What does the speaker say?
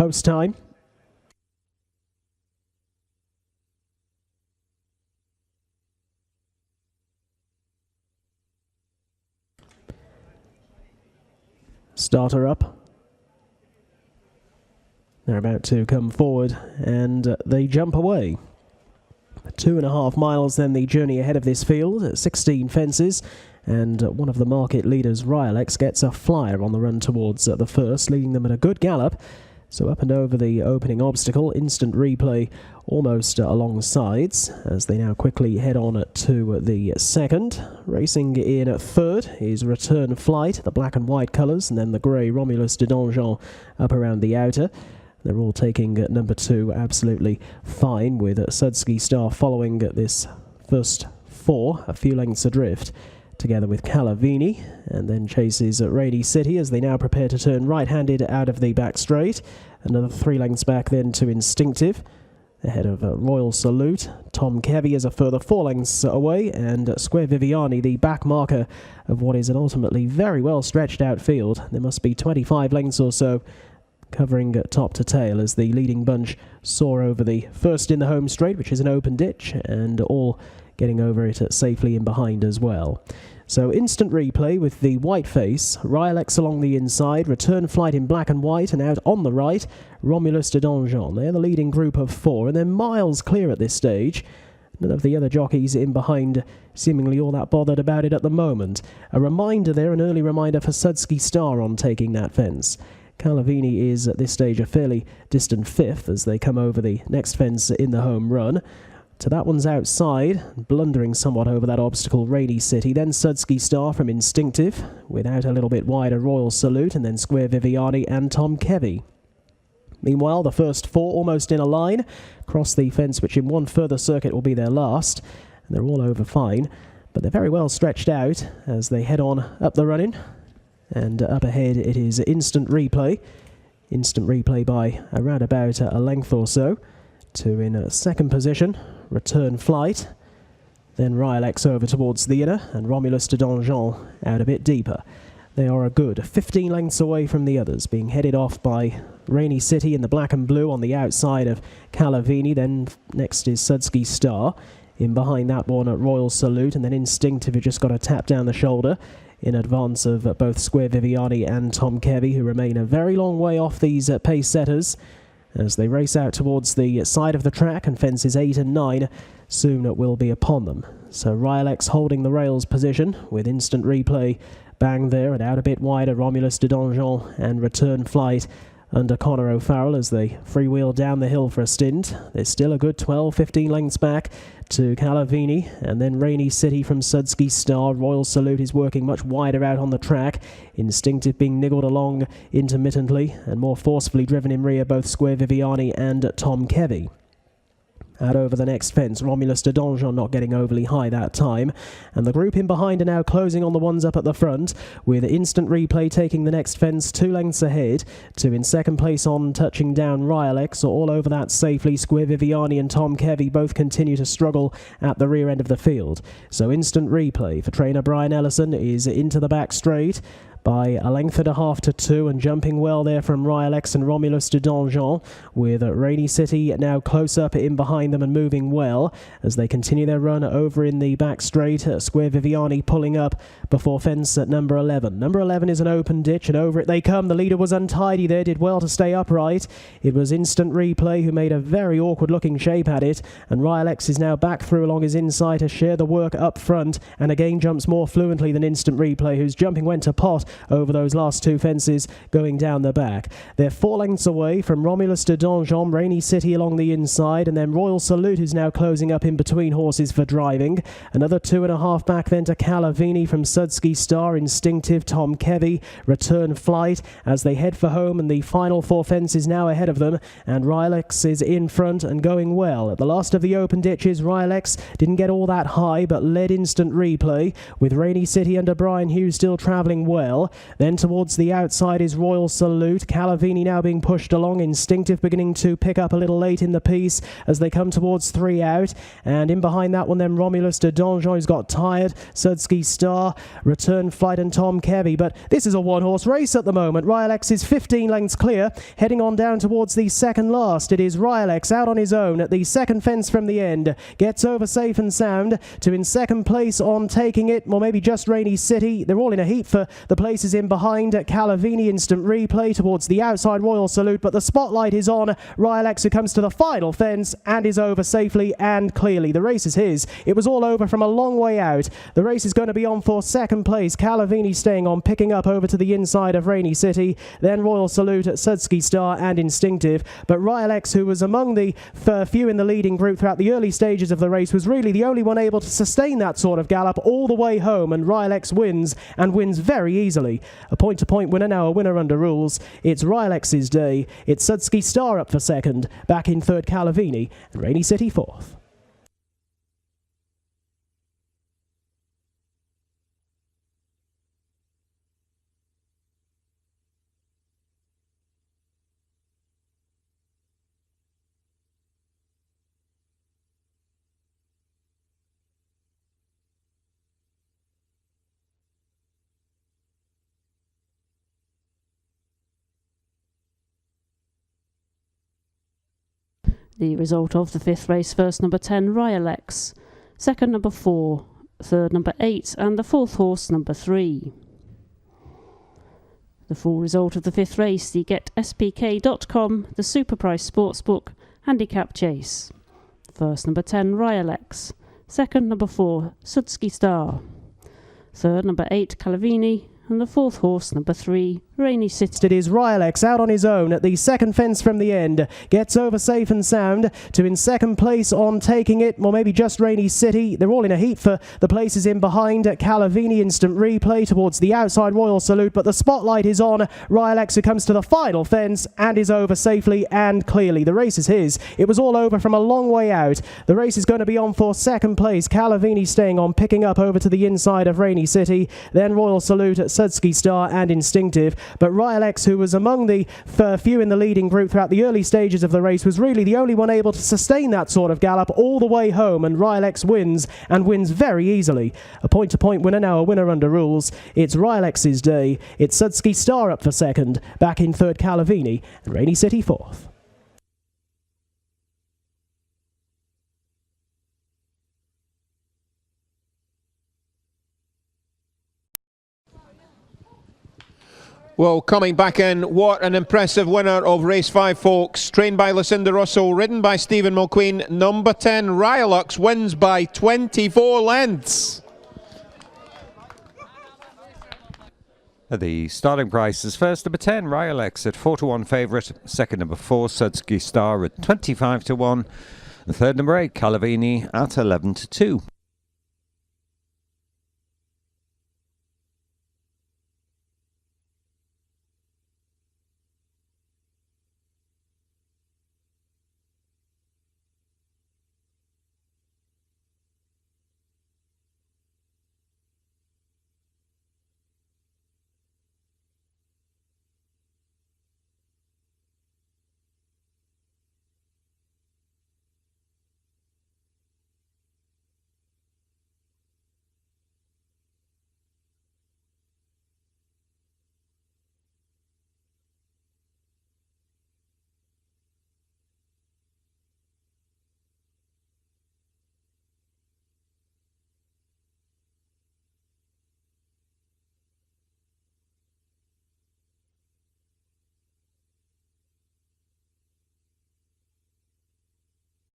post time. Starter up. They're about to come forward and they jump away. 2.5 miles then the journey ahead of this field, 16 fences, and one of the market leaders, Ryalex, gets a flyer on the run towards the first, leading them at a good gallop. So up and over the opening obstacle, Instant Replay almost alongside as they now quickly head on to the second. Racing in third is Return Flight, the black and white colours, and then the grey Romulus de Donjon up around the outer. They're all taking number 2 absolutely fine, with Sudsky Star following this first 4, a few lengths adrift, together with Calavini, and then chases Rainy City as they now prepare to turn right-handed out of the back straight. Another 3 lengths back then to Instinctive, ahead of Royal Salute. Tom Kevy is a further 4 lengths away, and Square Viviani, the back marker of what is an ultimately very well stretched out field. There must be 25 lengths or so covering top to tail as the leading bunch soar over the first in the home straight, which is an open ditch, and all getting over it safely in behind as well. So Instant Replay with the white face, Ryalex along the inside, Return Flight in black and white, and out on the right, Romulus de Donjon. They're the leading group of 4, and they're miles clear at this stage. None of the other jockeys in behind seemingly all that bothered about it at the moment. A reminder there, an early reminder for Sudsky Star on taking that fence. Calavini is at this stage a fairly distant 5th as they come over the next fence in the home run. To that one's outside, blundering somewhat over that obstacle, Rainy City, then Sudsky Star from Instinctive, without a little bit wider Royal Salute, and then Square Viviani and Tom Kevy. Meanwhile, the first 4 almost in a line, cross the fence, which in one further circuit will be their last, and they're all over fine, but they're very well stretched out as they head on up the run-in. And up ahead it is Instant Replay. Instant Replay by around about a length or so. To in second position, Return Flight. Then Ryalex over towards the inner, and Romulus de Donjon out a bit deeper. They are a good 15 lengths away from the others, being headed off by Rainy City in the black and blue on the outside of Calavini. Then next is Sudsky Star. In behind that one at Royal Salute, and then Instinctive, who just got a tap down the shoulder in advance of both Square Viviani and Tom Kevy, who remain a very long way off these pace setters as they race out towards the side of the track, and fences 8 and 9 soon will be upon them. So Ryalex holding the rails position with Instant Replay bang there, and out a bit wider Romulus de Donjon and Return Flight under Conor O'Farrell as they freewheel down the hill for a stint. There's still a good 12-15 lengths back to Calavini, and then Rainy City from Sudsky Star. Royal Salute is working much wider out on the track. Instinctive being niggled along intermittently, and more forcefully driven in rear both Square Viviani and Tom Kevy. Out over the next fence, Romulus de Donjon not getting overly high that time, and the group in behind are now closing on the ones up at the front, with Instant Replay taking the next fence 2 lengths ahead, to in second place on touching down Ryalex, all over that safely. Square Viviani and Tom Kevy both continue to struggle at the rear end of the field. So Instant Replay for trainer Brian Ellison is into the back straight by a length and a half to 2, and jumping well there from Ryalex and Romulus de Donjon, with Rainy City now close up in behind them and moving well as they continue their run over in the back straight. Square Viviani pulling up before fence at number 11. Number 11 is an open ditch, and over it they come. The leader was untidy there, did well to stay upright. It was Instant Replay who made a very awkward looking shape at it, and Ryalex is now back through along his inside to share the work up front, and again jumps more fluently than Instant Replay, whose jumping went to pot over those last 2 fences going down the back. They're 4 lengths away from Romulus de Donjon, Rainy City along the inside, and then Royal Salute is now closing up in between horses for driving. Another 2.5 back then to Calavini from Sudsky Star, Instinctive, Tom Kevy, Return Flight as they head for home, and the final 4 fences now ahead of them, and Ryalex is in front and going well. At the last of the open ditches, Ryalex didn't get all that high but led Instant Replay, with Rainy City under Brian Hughes still travelling well. well. Then towards the outside is Royal Salute. Calavini now being pushed along. Instinctive beginning to pick up a little late in the piece as they come towards 3 out. And in behind that one then Romulus de Donjon, who's got tired. Sudsky Star, Return Flight and Tom Kevy. But this is a one-horse race at the moment. Ryalex is 15 lengths clear, heading on down towards the second last. It is Ryalex out on his own at the second fence from the end. Gets over safe and sound to in second place on Taking It, or maybe just Rainy City. They're all in a heap for the places in behind. Calavini Instant Replay towards the outside, Royal Salute, but the spotlight is on Ryalex, who comes to the final fence and is over safely and clearly. The race is his. It was all over from a long way out. The race is going to be on for second place. Calavini staying on, picking up over to the inside of Rainy City, then Royal Salute, Sudsky Star and Instinctive. But Ryalex, who was among the few in the leading group throughout the early stages of the race, was really the only one able to sustain that sort of gallop all the way home, and Ryalex wins, and wins very easily. A point-to-point winner, now a winner under rules. It's Ryalex's day. It's Sudsky Star up for second, back in third Calavini, and Rainy City fourth. The result of the fifth race: first number 10 Ryalex, second number 4, third number 8 and the fourth horse number 3. The full result of the fifth race, the GetSPK.com, the Super Price Sportsbook Handicap Chase. First number 10 Ryalex, second number 4 Sudsky Star, third number 8 Calavini and the fourth horse number 3 Rainy City. It is Ryalex out on his own at the second fence from the end. Gets over safe and sound to in second place on Taking It, or maybe just Rainy City. They're all in a heap for the places in behind. Calavini Instant Replay towards the outside, Royal Salute, but the spotlight is on Ryalex, who comes to the final fence and is over safely and clearly. The race is his. It was all over from a long way out. The race is going to be on for second place. Calavini staying on, picking up over to the inside of Rainy City, then Royal Salute, Sudsky Star and Instinctive. But Ryalex, who was among the few in the leading group throughout the early stages of the race, was really the only one able to sustain that sort of gallop all the way home, and Ryalex wins, and wins very easily. A point-to-point winner, now a winner under rules. It's Ryalex's day. It's Sudsky Star up for second, back in third Calavini, and Rainy City fourth. Well, coming back in, what an impressive winner of race 5, folks. Trained by Lucinda Russell, ridden by Stephen Mulqueen. Number 10, Ryalex, wins by 24 lengths. The starting price is first number 10, Ryalex, at 4-1 favourite. Second number 4, Sudsky Star, at 25-1. The third number 8, Calavini, at 11-2.